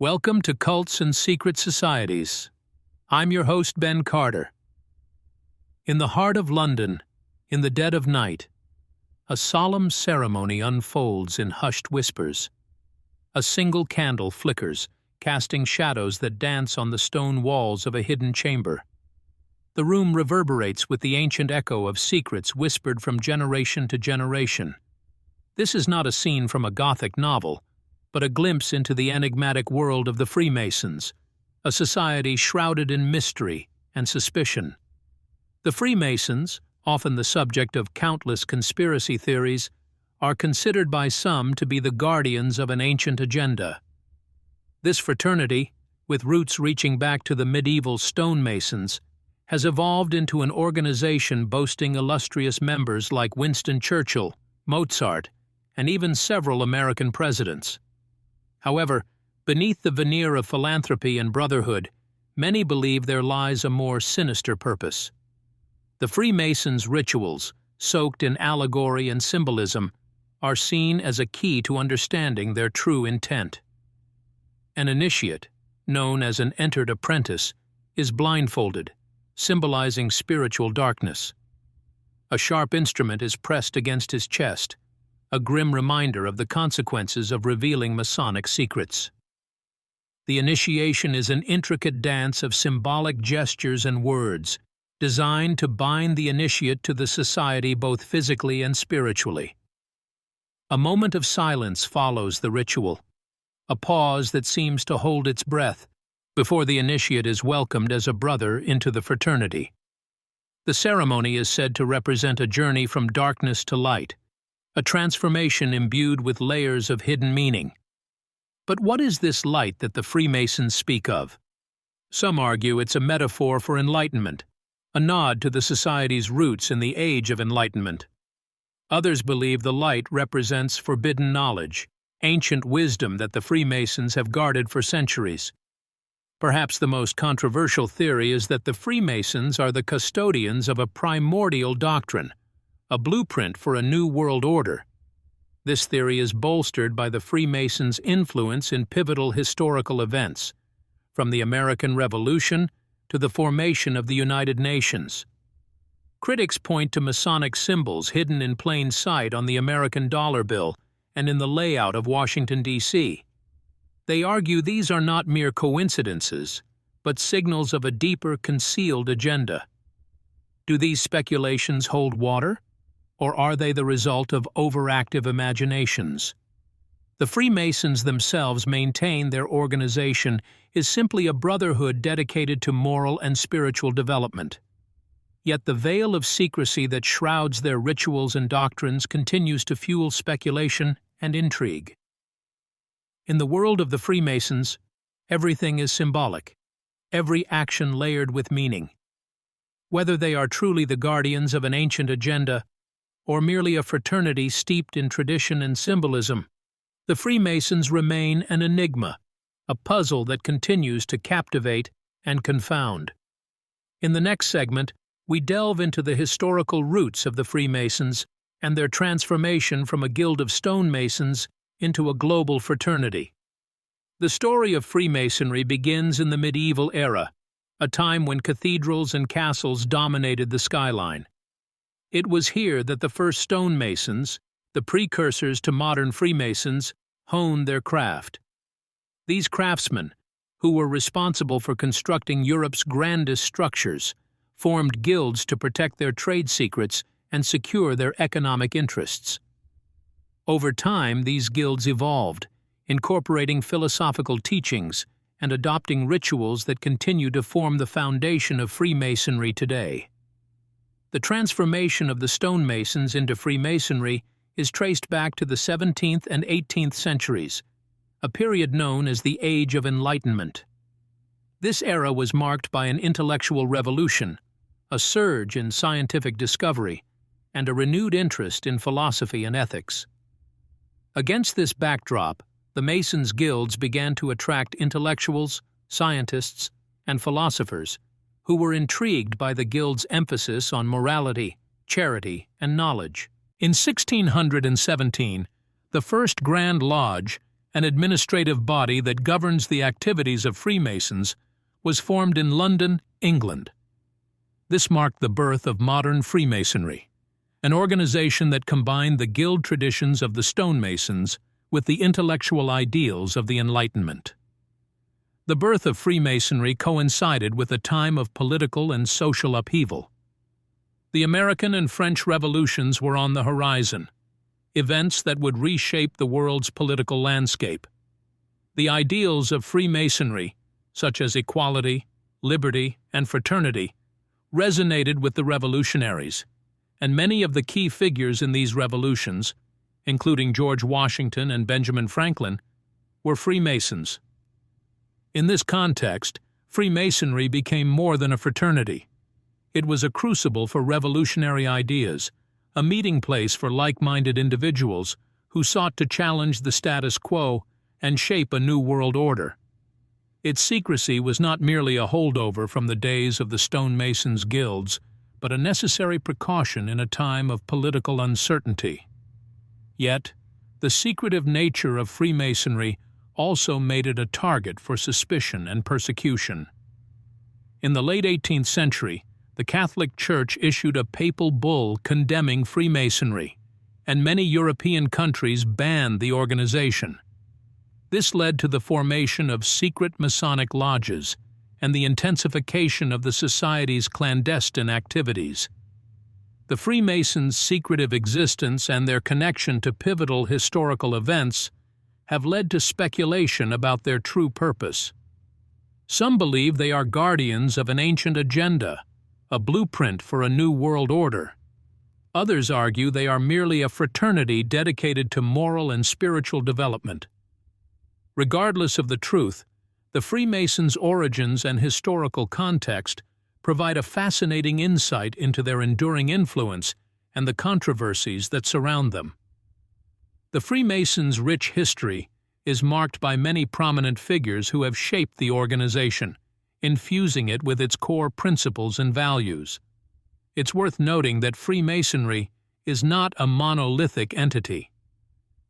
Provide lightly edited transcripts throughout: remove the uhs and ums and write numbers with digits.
Welcome to Cults and Secret Societies. I'm your host, Ben Carter. In the heart of London, in the dead of night, a solemn ceremony unfolds in hushed whispers. A single candle flickers, casting shadows that dance on the stone walls of a hidden chamber. The room reverberates with the ancient echo of secrets whispered from generation to generation. This is not a scene from a Gothic novel, but a glimpse into the enigmatic world of the Freemasons, a society shrouded in mystery and suspicion. The Freemasons, often the subject of countless conspiracy theories, are considered by some to be the guardians of an ancient agenda. This fraternity, with roots reaching back to the medieval stonemasons, has evolved into an organization boasting illustrious members like Winston Churchill, Mozart, and even several American presidents. However, beneath the veneer of philanthropy and brotherhood, many believe there lies a more sinister purpose. The Freemasons' rituals, soaked in allegory and symbolism, are seen as a key to understanding their true intent. An initiate, known as an entered apprentice, is blindfolded, symbolizing spiritual darkness. A sharp instrument is pressed against his chest, a grim reminder of the consequences of revealing Masonic secrets. The initiation is an intricate dance of symbolic gestures and words, designed to bind the initiate to the society both physically and spiritually. A moment of silence follows the ritual, a pause that seems to hold its breath before the initiate is welcomed as a brother into the fraternity. The ceremony is said to represent a journey from darkness to light, a transformation imbued with layers of hidden meaning. But what is this light that the Freemasons speak of? Some argue it's a metaphor for enlightenment, a nod to the society's roots in the Age of Enlightenment. Others believe the light represents forbidden knowledge, ancient wisdom that the Freemasons have guarded for centuries. Perhaps the most controversial theory is that the Freemasons are the custodians of a primordial doctrine, a blueprint for a new world order. This theory is bolstered by the Freemasons' influence in pivotal historical events, from the American Revolution to the formation of the United Nations. Critics point to Masonic symbols hidden in plain sight on the American dollar bill and in the layout of Washington, D.C. They argue these are not mere coincidences, but signals of a deeper, concealed agenda. Do these speculations hold water? Or are they the result of overactive imaginations? The Freemasons themselves maintain their organization is simply a brotherhood dedicated to moral and spiritual development. Yet the veil of secrecy that shrouds their rituals and doctrines continues to fuel speculation and intrigue. In the world of the Freemasons, everything is symbolic, every action layered with meaning. Whether they are truly the guardians of an ancient agenda or merely a fraternity steeped in tradition and symbolism, the Freemasons remain an enigma, a puzzle that continues to captivate and confound. In the next segment, we delve into the historical roots of the Freemasons and their transformation from a guild of stonemasons into a global fraternity. The story of Freemasonry begins in the medieval era, a time when cathedrals and castles dominated the skyline. It was here that the first stonemasons, the precursors to modern Freemasons, honed their craft. These craftsmen, who were responsible for constructing Europe's grandest structures, formed guilds to protect their trade secrets and secure their economic interests. Over time, these guilds evolved, incorporating philosophical teachings and adopting rituals that continue to form the foundation of Freemasonry today. The transformation of the stonemasons into Freemasonry is traced back to the 17th and 18th centuries, a period known as the Age of Enlightenment. This era was marked by an intellectual revolution, a surge in scientific discovery, and a renewed interest in philosophy and ethics. Against this backdrop, the Masons' guilds began to attract intellectuals, scientists, and philosophers who were intrigued by the guild's emphasis on morality, charity, and knowledge. In 1617, the First Grand Lodge, an administrative body that governs the activities of Freemasons, was formed in London, England. This marked the birth of modern Freemasonry, an organization that combined the guild traditions of the stonemasons with the intellectual ideals of the Enlightenment. The birth of Freemasonry coincided with a time of political and social upheaval. The American and French revolutions were on the horizon, events that would reshape the world's political landscape. The ideals of Freemasonry, such as equality, liberty, and fraternity, resonated with the revolutionaries, and many of the key figures in these revolutions, including George Washington and Benjamin Franklin, were Freemasons. In this context, Freemasonry became more than a fraternity. It was a crucible for revolutionary ideas, a meeting place for like-minded individuals who sought to challenge the status quo and shape a new world order. Its secrecy was not merely a holdover from the days of the stonemasons' guilds, but a necessary precaution in a time of political uncertainty. Yet, the secretive nature of Freemasonry also made it a target for suspicion and persecution. In the late 18th century, the Catholic Church issued a papal bull condemning Freemasonry, and many European countries banned the organization. This led to the formation of secret Masonic lodges and the intensification of the society's clandestine activities. The Freemasons' secretive existence and their connection to pivotal historical events have led to speculation about their true purpose. Some believe they are guardians of an ancient agenda, a blueprint for a new world order. Others argue they are merely a fraternity dedicated to moral and spiritual development. Regardless of the truth, the Freemasons' origins and historical context provide a fascinating insight into their enduring influence and the controversies that surround them. The Freemasons' rich history is marked by many prominent figures who have shaped the organization, infusing it with its core principles and values. It's worth noting that Freemasonry is not a monolithic entity.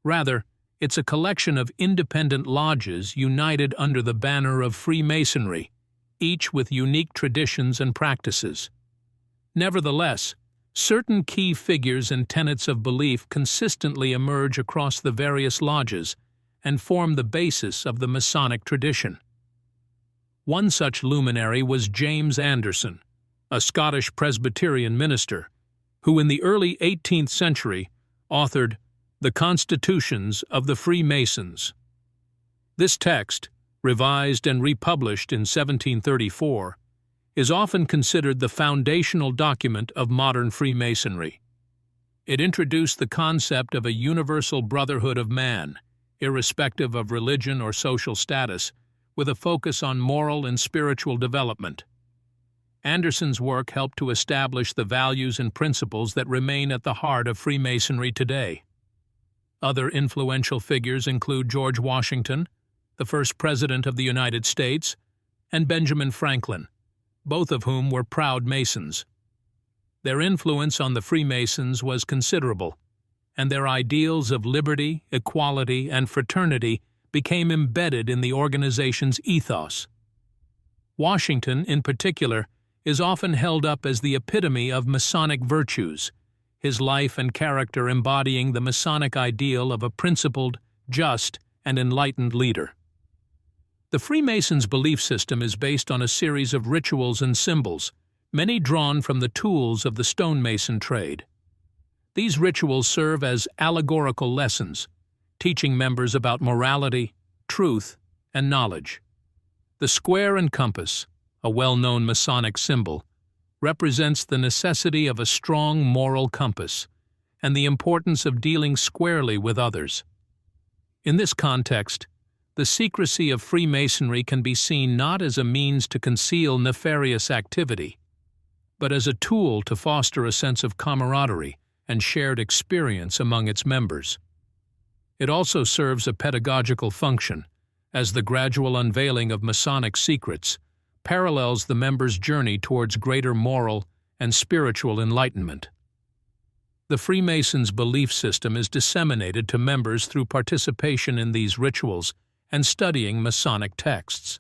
Rather, it's a collection of independent lodges united under the banner of Freemasonry, each with unique traditions and practices. Nevertheless, certain key figures and tenets of belief consistently emerge across the various lodges and form the basis of the Masonic tradition. One such luminary was James Anderson, a Scottish Presbyterian minister, who in the early 18th century authored The Constitutions of the Freemasons. This text, revised and republished in 1734, is often considered the foundational document of modern Freemasonry. It introduced the concept of a universal brotherhood of man, irrespective of religion or social status, with a focus on moral and spiritual development. Anderson's work helped to establish the values and principles that remain at the heart of Freemasonry today. Other influential figures include George Washington, the first President of the United States, and Benjamin Franklin, both of whom were proud Masons. Their influence on the Freemasons was considerable, and their ideals of liberty, equality, and fraternity became embedded in the organization's ethos. Washington, in particular, is often held up as the epitome of Masonic virtues, his life and character embodying the Masonic ideal of a principled, just, and enlightened leader. The Freemasons' belief system is based on a series of rituals and symbols, many drawn from the tools of the stonemason trade. These rituals serve as allegorical lessons, teaching members about morality, truth, and knowledge. The square and compass, a well-known Masonic symbol, represents the necessity of a strong moral compass and the importance of dealing squarely with others. In this context, the secrecy of Freemasonry can be seen not as a means to conceal nefarious activity, but as a tool to foster a sense of camaraderie and shared experience among its members. It also serves a pedagogical function, as the gradual unveiling of Masonic secrets parallels the members' journey towards greater moral and spiritual enlightenment. The Freemasons' belief system is disseminated to members through participation in these rituals and studying Masonic texts.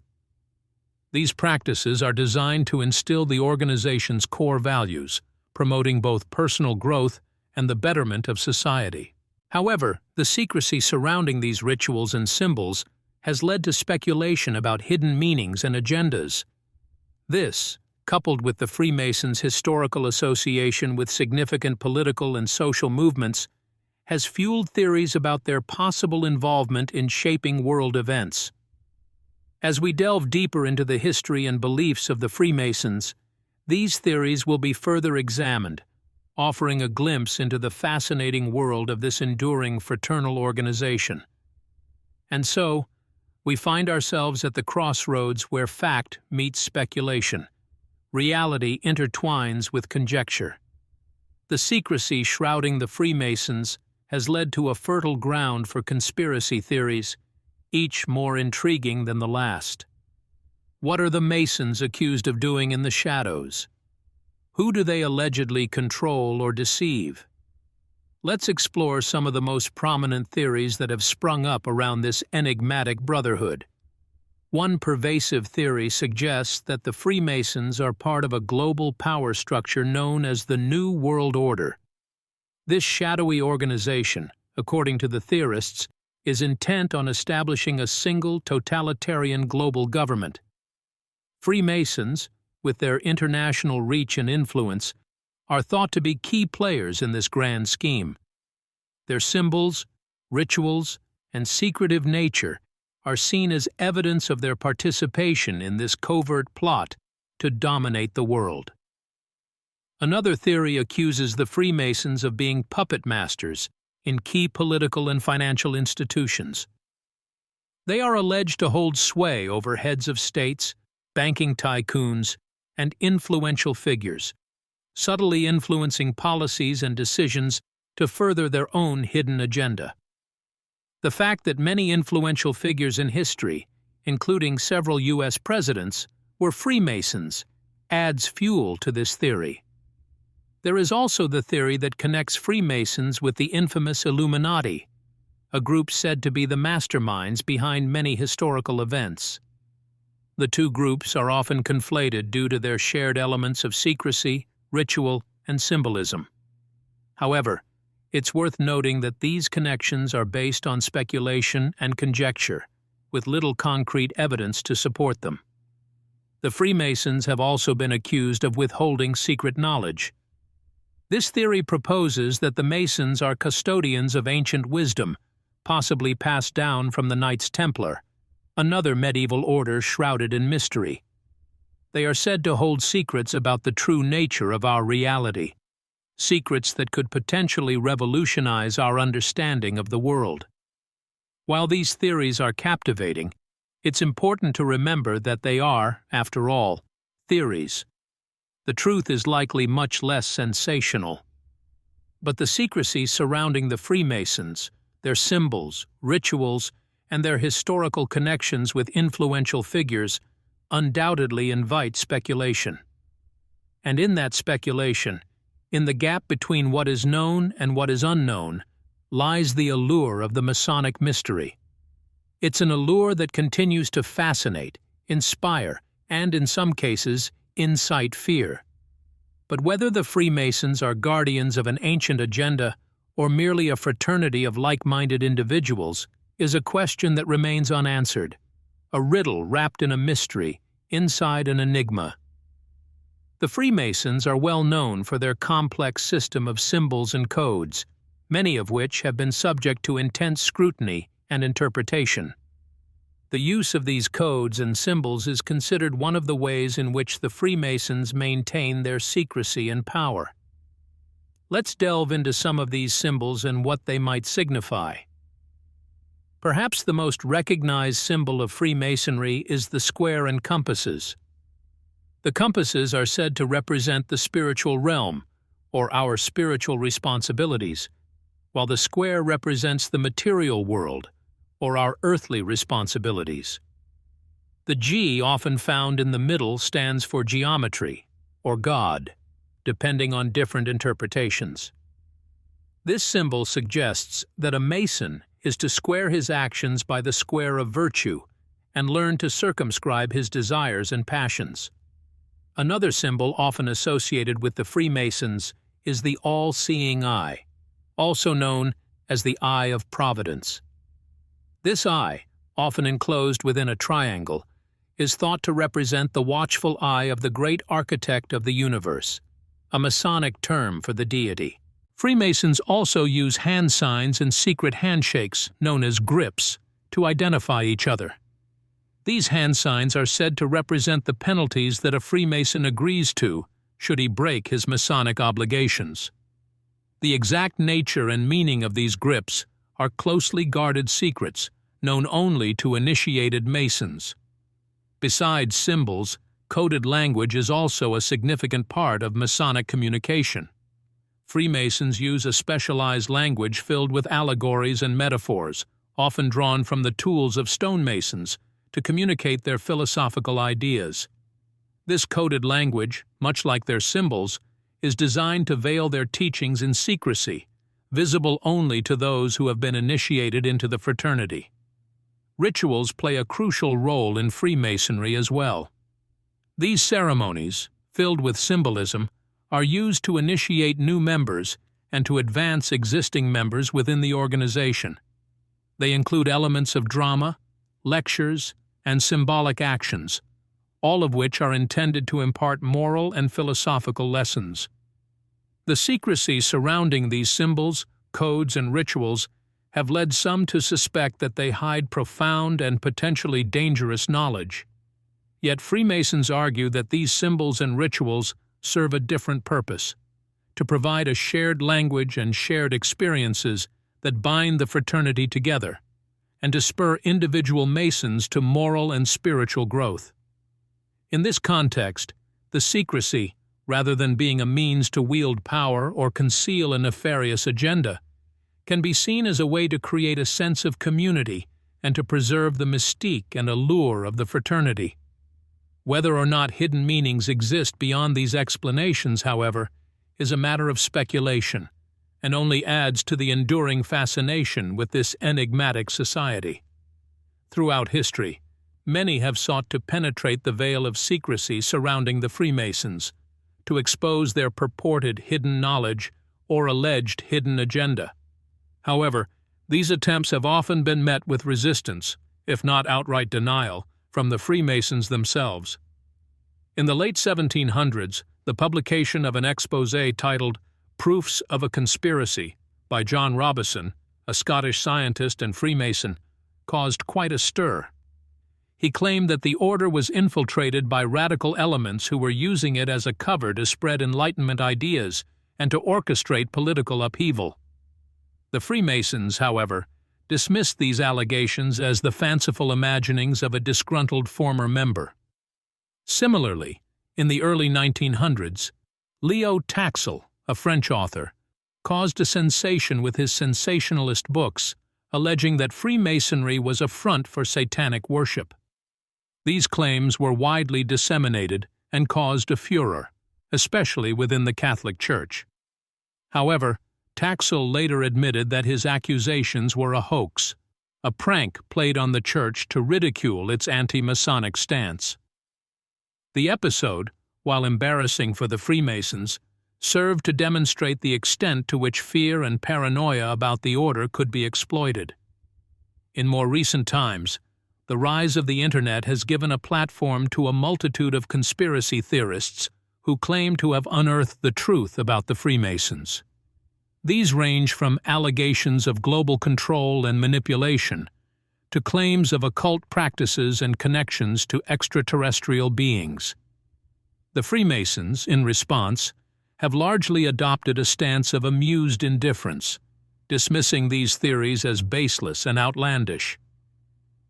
These practices are designed to instill the organization's core values, promoting both personal growth and the betterment of society. However, the secrecy surrounding these rituals and symbols has led to speculation about hidden meanings and agendas. This, coupled with the Freemasons' historical association with significant political and social movements, has fueled theories about their possible involvement in shaping world events. As we delve deeper into the history and beliefs of the Freemasons, these theories will be further examined, offering a glimpse into the fascinating world of this enduring fraternal organization. And so, we find ourselves at the crossroads where fact meets speculation. Reality intertwines with conjecture. The secrecy shrouding the Freemasons has led to a fertile ground for conspiracy theories, each more intriguing than the last. What are the Masons accused of doing in the shadows? Who do they allegedly control or deceive? Let's explore some of the most prominent theories that have sprung up around this enigmatic brotherhood. One pervasive theory suggests that the Freemasons are part of a global power structure known as the New World Order. This shadowy organization, according to the theorists, is intent on establishing a single totalitarian global government. Freemasons, with their international reach and influence, are thought to be key players in this grand scheme. Their symbols, rituals, and secretive nature are seen as evidence of their participation in this covert plot to dominate the world. Another theory accuses the Freemasons of being puppet masters in key political and financial institutions. They are alleged to hold sway over heads of states, banking tycoons, and influential figures, subtly influencing policies and decisions to further their own hidden agenda. The fact that many influential figures in history, including several U.S. presidents, were Freemasons, adds fuel to this theory. There is also the theory that connects Freemasons with the infamous Illuminati, a group said to be the masterminds behind many historical events. The two groups are often conflated due to their shared elements of secrecy, ritual, and symbolism. However, it's worth noting that these connections are based on speculation and conjecture, with little concrete evidence to support them. The Freemasons have also been accused of withholding secret knowledge. This theory proposes that the Masons are custodians of ancient wisdom, possibly passed down from the Knights Templar, another medieval order shrouded in mystery. They are said to hold secrets about the true nature of our reality, secrets that could potentially revolutionize our understanding of the world. While these theories are captivating, it's important to remember that they are, after all, theories. The truth is likely much less sensational. But the secrecy surrounding the Freemasons, their symbols, rituals, and their historical connections with influential figures undoubtedly invite speculation. And in that speculation, in the gap between what is known and what is unknown, lies the allure of the Masonic mystery. It's an allure that continues to fascinate, inspire, and in some cases, incite fear. But whether the Freemasons are guardians of an ancient agenda or merely a fraternity of like-minded individuals is a question that remains unanswered, a riddle wrapped in a mystery, inside an enigma. The Freemasons are well known for their complex system of symbols and codes, many of which have been subject to intense scrutiny and interpretation. The use of these codes and symbols is considered one of the ways in which the Freemasons maintain their secrecy and power. Let's delve into some of these symbols and what they might signify. Perhaps the most recognized symbol of Freemasonry is the square and compasses. The compasses are said to represent the spiritual realm, or our spiritual responsibilities, while the square represents the material world, or our earthly responsibilities. The G often found in the middle stands for geometry, or God, depending on different interpretations. This symbol suggests that a Mason is to square his actions by the square of virtue and learn to circumscribe his desires and passions. Another symbol often associated with the Freemasons is the all-seeing eye, also known as the Eye of Providence. This eye, often enclosed within a triangle, is thought to represent the watchful eye of the great architect of the universe, a Masonic term for the deity. Freemasons also use hand signs and secret handshakes, known as grips, to identify each other. These hand signs are said to represent the penalties that a Freemason agrees to should he break his Masonic obligations. The exact nature and meaning of these grips are closely guarded secrets known only to initiated Masons. Besides symbols, coded language is also a significant part of Masonic communication. Freemasons use a specialized language filled with allegories and metaphors, often drawn from the tools of stonemasons, to communicate their philosophical ideas. This coded language, much like their symbols, is designed to veil their teachings in secrecy, visible only to those who have been initiated into the fraternity. Rituals play a crucial role in Freemasonry as well. These ceremonies, filled with symbolism, are used to initiate new members and to advance existing members within the organization. They include elements of drama, lectures, and symbolic actions, all of which are intended to impart moral and philosophical lessons. The secrecy surrounding these symbols, codes, and rituals have led some to suspect that they hide profound and potentially dangerous knowledge. Yet Freemasons argue that these symbols and rituals serve a different purpose: to provide a shared language and shared experiences that bind the fraternity together, and to spur individual Masons to moral and spiritual growth. In this context, the secrecy, rather than being a means to wield power or conceal a nefarious agenda, can be seen as a way to create a sense of community and to preserve the mystique and allure of the fraternity. Whether or not hidden meanings exist beyond these explanations, however, is a matter of speculation, and only adds to the enduring fascination with this enigmatic society. Throughout history, many have sought to penetrate the veil of secrecy surrounding the Freemasons, to expose their purported hidden knowledge or alleged hidden agenda. However, these attempts have often been met with resistance, if not outright denial, from the Freemasons themselves. In the late 1700s, the publication of an exposé titled Proofs of a Conspiracy by John Robison, a Scottish scientist and Freemason, caused quite a stir. He claimed that the order was infiltrated by radical elements who were using it as a cover to spread Enlightenment ideas and to orchestrate political upheaval. The Freemasons, however, dismissed these allegations as the fanciful imaginings of a disgruntled former member. Similarly, in the early 1900s, Leo Taxil, a French author, caused a sensation with his sensationalist books, alleging that Freemasonry was a front for satanic worship. These claims were widely disseminated and caused a furor, especially within the Catholic Church. However, Taxil later admitted that his accusations were a hoax, a prank played on the Church to ridicule its anti-Masonic stance. The episode, while embarrassing for the Freemasons, served to demonstrate the extent to which fear and paranoia about the order could be exploited. In more recent times, the rise of the Internet has given a platform to a multitude of conspiracy theorists who claim to have unearthed the truth about the Freemasons. These range from allegations of global control and manipulation to claims of occult practices and connections to extraterrestrial beings. The Freemasons, in response, have largely adopted a stance of amused indifference, dismissing these theories as baseless and outlandish.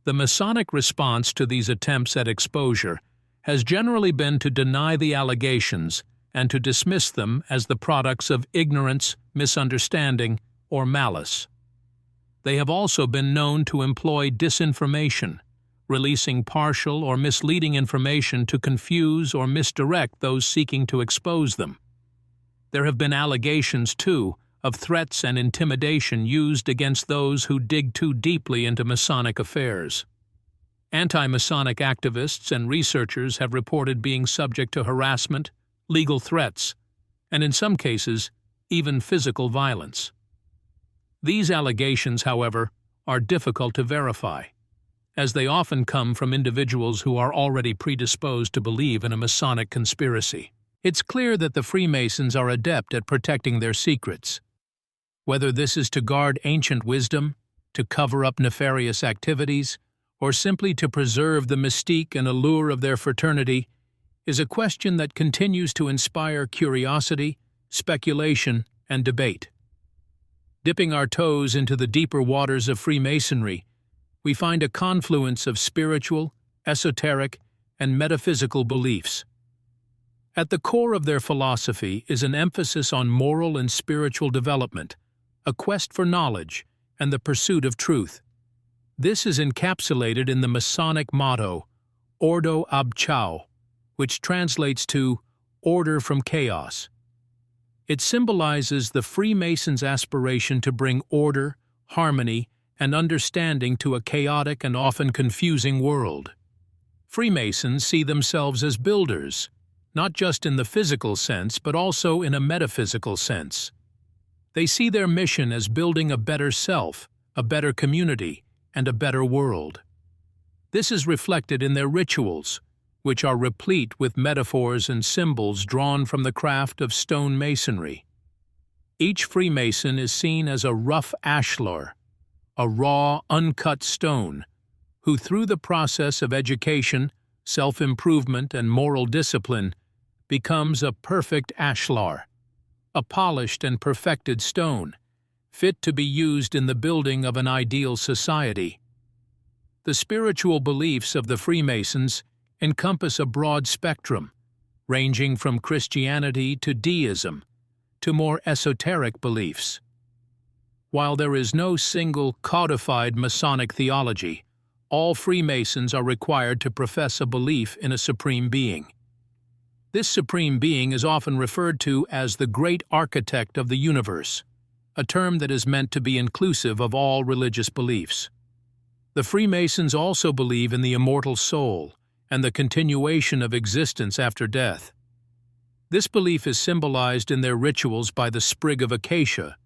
The Masonic response to these attempts at exposure has generally been to deny the allegations and to dismiss them as the products of ignorance, misunderstanding, or malice. They have also been known to employ disinformation, releasing partial or misleading information to confuse or misdirect those seeking to expose them. There have been allegations, too, of threats and intimidation used against those who dig too deeply into Masonic affairs. Anti-Masonic activists and researchers have reported being subject to harassment, legal threats, and in some cases, even physical violence. These allegations, however, are difficult to verify, as they often come from individuals who are already predisposed to believe in a Masonic conspiracy. It's clear that the Freemasons are adept at protecting their secrets. Whether this is to guard ancient wisdom, to cover up nefarious activities, or simply to preserve the mystique and allure of their fraternity, is a question that continues to inspire curiosity, speculation, and debate. Dipping our toes into the deeper waters of Freemasonry, we find a confluence of spiritual, esoteric, and metaphysical beliefs. At the core of their philosophy is an emphasis on moral and spiritual development, a quest for knowledge, and the pursuit of truth. This is encapsulated in the Masonic motto, Ordo ab Chao, which translates to order from chaos. It symbolizes the Freemasons' aspiration to bring order, harmony, and understanding to a chaotic and often confusing world. Freemasons see themselves as builders, not just in the physical sense, but also in a metaphysical sense. They see their mission as building a better self, a better community, and a better world. This is reflected in their rituals, which are replete with metaphors and symbols drawn from the craft of stone masonry. Each Freemason is seen as a rough ashlar, a raw, uncut stone, who through the process of education, self-improvement, and moral discipline becomes a perfect ashlar, a polished and perfected stone, fit to be used in the building of an ideal society. The spiritual beliefs of the Freemasons encompass a broad spectrum, ranging from Christianity to deism, to more esoteric beliefs. While there is no single codified Masonic theology, all Freemasons are required to profess a belief in a supreme being. This supreme being is often referred to as the Great Architect of the universe, a term that is meant to be inclusive of all religious beliefs. The Freemasons also believe in the immortal soul and the continuation of existence after death. This belief is symbolized in their rituals by the sprig of acacia,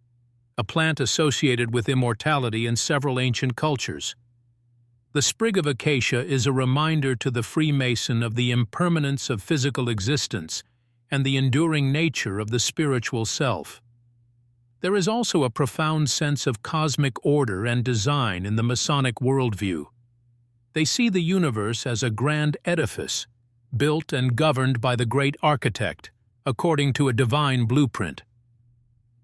a plant associated with immortality in several ancient cultures. The sprig of acacia is a reminder to the Freemason of the impermanence of physical existence and the enduring nature of the spiritual self. There is also a profound sense of cosmic order and design in the Masonic worldview. They see the universe as a grand edifice, built and governed by the Great Architect, according to a divine blueprint.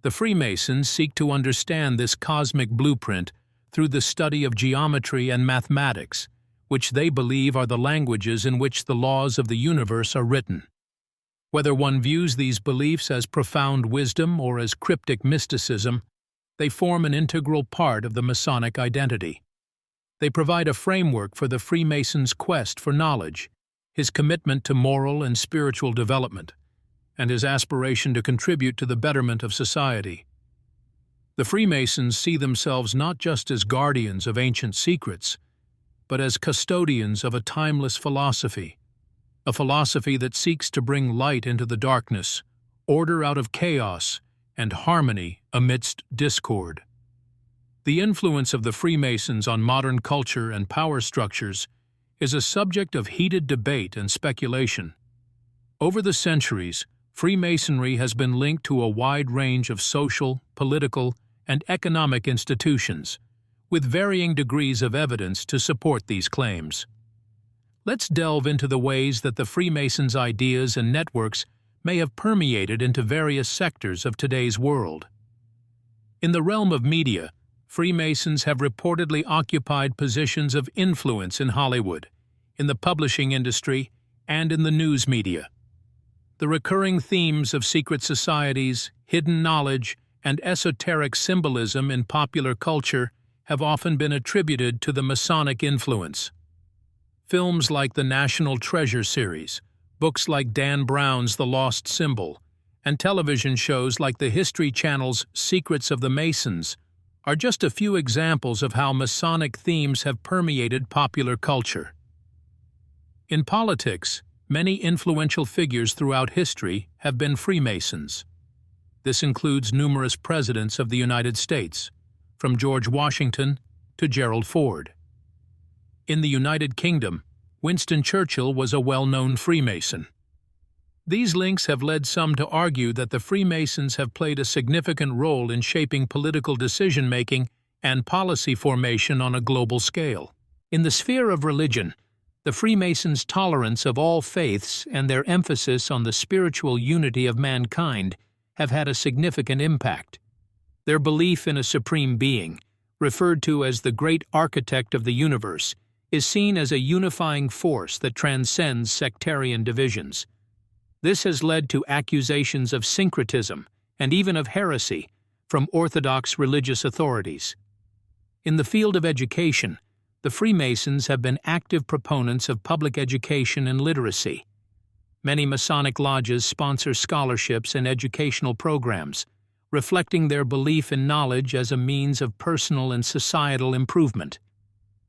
The Freemasons seek to understand this cosmic blueprint through the study of geometry and mathematics, which they believe are the languages in which the laws of the universe are written. Whether one views these beliefs as profound wisdom or as cryptic mysticism, they form an integral part of the Masonic identity. They provide a framework for the Freemason's quest for knowledge, his commitment to moral and spiritual development, and his aspiration to contribute to the betterment of society. The Freemasons see themselves not just as guardians of ancient secrets, but as custodians of a timeless philosophy, a philosophy that seeks to bring light into the darkness, order out of chaos, and harmony amidst discord. The influence of the Freemasons on modern culture and power structures is a subject of heated debate and speculation. Over the centuries, Freemasonry has been linked to a wide range of social, political, and economic institutions, with varying degrees of evidence to support these claims. Let's delve into the ways that the Freemasons' ideas and networks may have permeated into various sectors of today's world. In the realm of media, Freemasons have reportedly occupied positions of influence in Hollywood, in the publishing industry, and in the news media. The recurring themes of secret societies, hidden knowledge, and esoteric symbolism in popular culture have often been attributed to the Masonic influence. Films like the National Treasure series, books like Dan Brown's The Lost Symbol, And television shows like the History Channel's Secrets of the Masons are just a few examples of how Masonic themes have permeated popular culture. In politics, many influential figures throughout history have been Freemasons. This includes numerous presidents of the United States, from George Washington to Gerald Ford. In the United Kingdom, Winston Churchill was a well-known Freemason. These links have led some to argue that the Freemasons have played a significant role in shaping political decision-making and policy formation on a global scale. In the sphere of religion, the Freemasons' tolerance of all faiths and their emphasis on the spiritual unity of mankind have had a significant impact. Their belief in a supreme being, referred to as the great architect of the universe, is seen as a unifying force that transcends sectarian divisions. This has led to accusations of syncretism and even of heresy from orthodox religious authorities. In the field of education, the Freemasons have been active proponents of public education and literacy. Many Masonic lodges sponsor scholarships and educational programs, reflecting their belief in knowledge as a means of personal and societal improvement.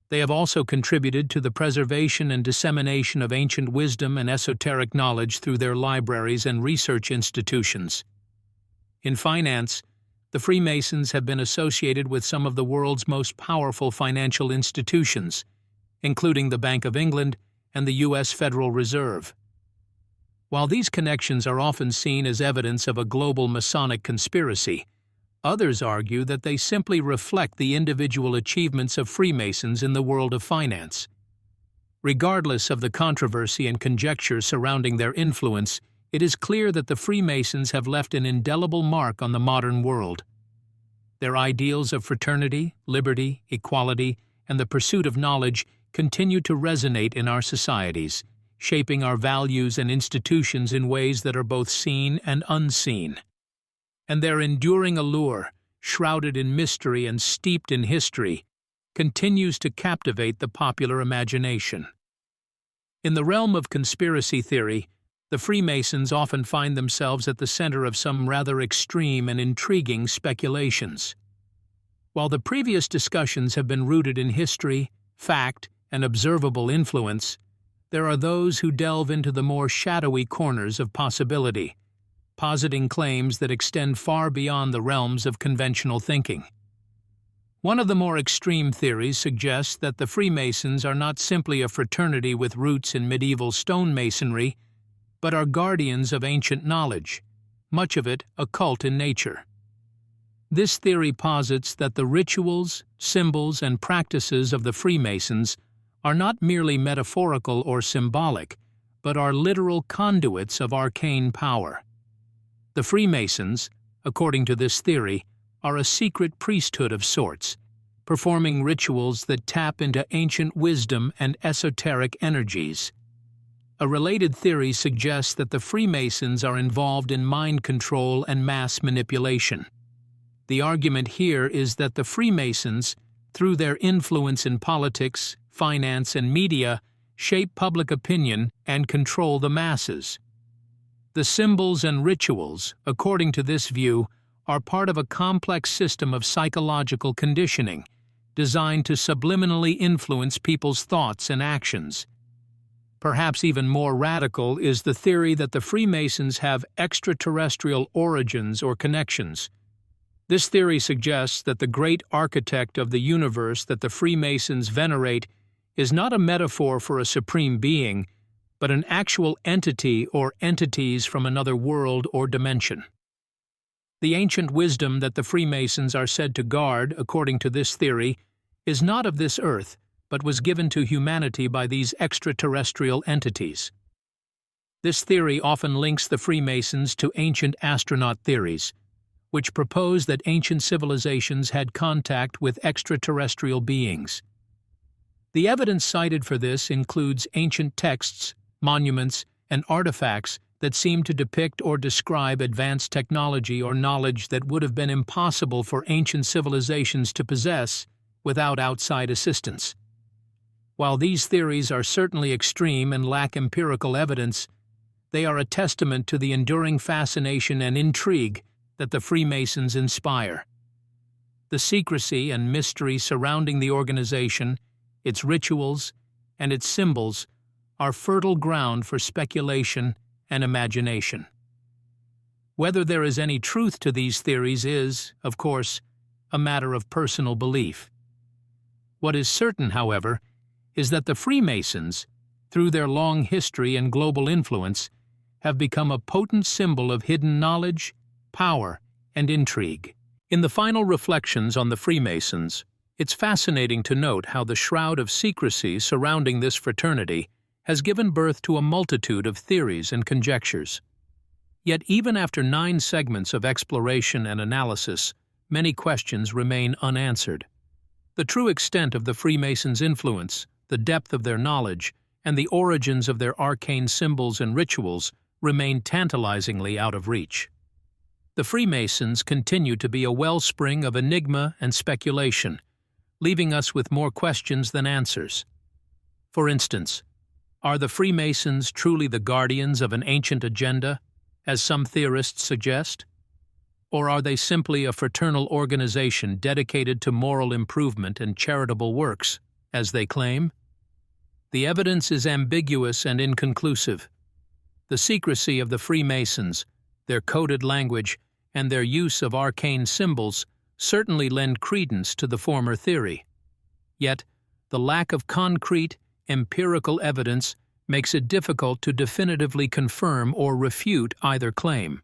They have also contributed to the preservation and dissemination of ancient wisdom and esoteric knowledge through their libraries and research institutions. In finance, the Freemasons have been associated with some of the world's most powerful financial institutions, including the Bank of England and the U.S. Federal Reserve. While these connections are often seen as evidence of a global Masonic conspiracy, others argue that they simply reflect the individual achievements of Freemasons in the world of finance. Regardless of the controversy and conjecture surrounding their influence, it is clear that the Freemasons have left an indelible mark on the modern world. Their ideals of fraternity, liberty, equality, and the pursuit of knowledge continue to resonate in our societies, shaping our values and institutions in ways that are both seen and unseen. And their enduring allure, shrouded in mystery and steeped in history, continues to captivate the popular imagination. In the realm of conspiracy theory, the Freemasons often find themselves at the center of some rather extreme and intriguing speculations. While the previous discussions have been rooted in history, fact, and observable influence, there are those who delve into the more shadowy corners of possibility, positing claims that extend far beyond the realms of conventional thinking. One of the more extreme theories suggests that the Freemasons are not simply a fraternity with roots in medieval stonemasonry, but are guardians of ancient knowledge, much of it occult in nature. This theory posits that the rituals, symbols, and practices of the Freemasons are not merely metaphorical or symbolic, but are literal conduits of arcane power. The Freemasons, according to this theory, are a secret priesthood of sorts, performing rituals that tap into ancient wisdom and esoteric energies. A related theory suggests that the Freemasons are involved in mind control and mass manipulation. The argument here is that the Freemasons, through their influence in politics, finance, and media, shape public opinion and control the masses. The symbols and rituals, according to this view, are part of a complex system of psychological conditioning, designed to subliminally influence people's thoughts and actions. Perhaps even more radical is the theory that the Freemasons have extraterrestrial origins or connections. This theory suggests that the great architect of the universe that the Freemasons venerate is not a metaphor for a supreme being, but an actual entity or entities from another world or dimension. The ancient wisdom that the Freemasons are said to guard, according to this theory, is not of this earth, but was given to humanity by these extraterrestrial entities. This theory often links the Freemasons to ancient astronaut theories, which propose that ancient civilizations had contact with extraterrestrial beings. The evidence cited for this includes ancient texts, monuments, and artifacts that seem to depict or describe advanced technology or knowledge that would have been impossible for ancient civilizations to possess without outside assistance. While these theories are certainly extreme and lack empirical evidence, they are a testament to the enduring fascination and intrigue that the Freemasons inspire. The secrecy and mystery surrounding the organization, its rituals, and its symbols are fertile ground for speculation and imagination. Whether there is any truth to these theories is, of course, a matter of personal belief. What is certain, however, is that the Freemasons, through their long history and global influence, have become a potent symbol of hidden knowledge, power, and intrigue. In the final reflections on the Freemasons, it's fascinating to note how the shroud of secrecy surrounding this fraternity has given birth to a multitude of theories and conjectures. Yet even after 9 segments of exploration and analysis, many questions remain unanswered. The true extent of the Freemasons' influence, the depth of their knowledge, and the origins of their arcane symbols and rituals remain tantalizingly out of reach. The Freemasons continue to be a wellspring of enigma and speculation, leaving us with more questions than answers. For instance, are the Freemasons truly the guardians of an ancient agenda, as some theorists suggest? Or are they simply a fraternal organization dedicated to moral improvement and charitable works, as they claim? The evidence is ambiguous and inconclusive. The secrecy of the Freemasons, their coded language, and their use of arcane symbols certainly lend credence to the former theory. Yet, the lack of concrete, empirical evidence makes it difficult to definitively confirm or refute either claim.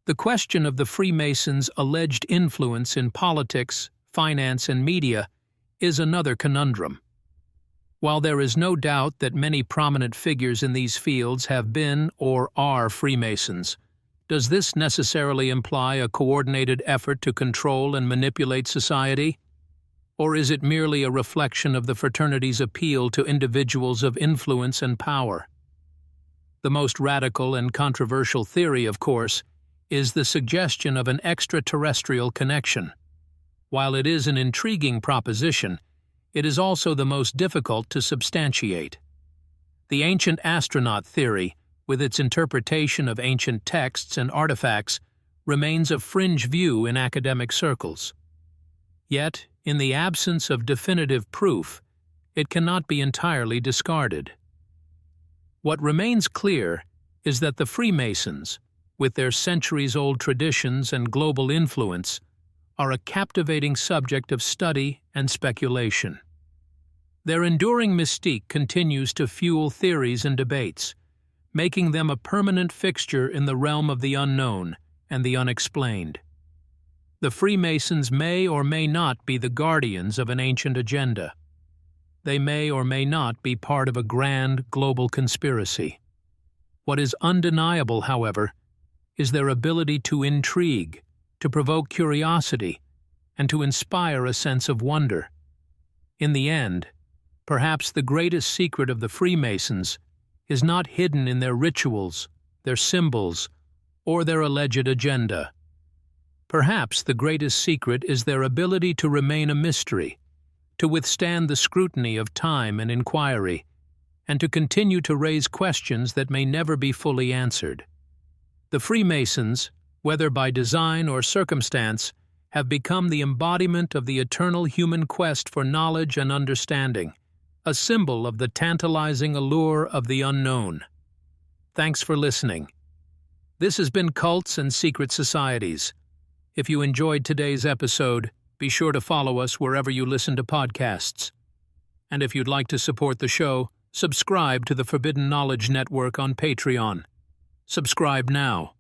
The question of the Freemasons' alleged influence in politics, finance, and media is another conundrum. While there is no doubt that many prominent figures in these fields have been or are Freemasons, does this necessarily imply a coordinated effort to control and manipulate society? Or is it merely a reflection of the fraternity's appeal to individuals of influence and power? The most radical and controversial theory, of course, is the suggestion of an extraterrestrial connection. While it is an intriguing proposition, it is also the most difficult to substantiate. The ancient astronaut theory, with its interpretation of ancient texts and artifacts, remains a fringe view in academic circles. Yet, in the absence of definitive proof, it cannot be entirely discarded. What remains clear is that the Freemasons, with their centuries-old traditions and global influence, are a captivating subject of study and speculation. Their enduring mystique continues to fuel theories and debates, making them a permanent fixture in the realm of the unknown and the unexplained. The Freemasons may or may not be the guardians of an ancient agenda. They may or may not be part of a grand global conspiracy. What is undeniable, however, is their ability to intrigue, to provoke curiosity, and to inspire a sense of wonder. In the end, perhaps the greatest secret of the Freemasons is not hidden in their rituals, their symbols, or their alleged agenda. Perhaps the greatest secret is their ability to remain a mystery, to withstand the scrutiny of time and inquiry, and to continue to raise questions that may never be fully answered. The Freemasons, whether by design or circumstance, have become the embodiment of the eternal human quest for knowledge and understanding, a symbol of the tantalizing allure of the unknown. Thanks for listening. This has been Cults and Secret Societies. If you enjoyed today's episode, be sure to follow us wherever you listen to podcasts. And if you'd like to support the show, subscribe to the Forbidden Knowledge Network on Patreon. Subscribe now.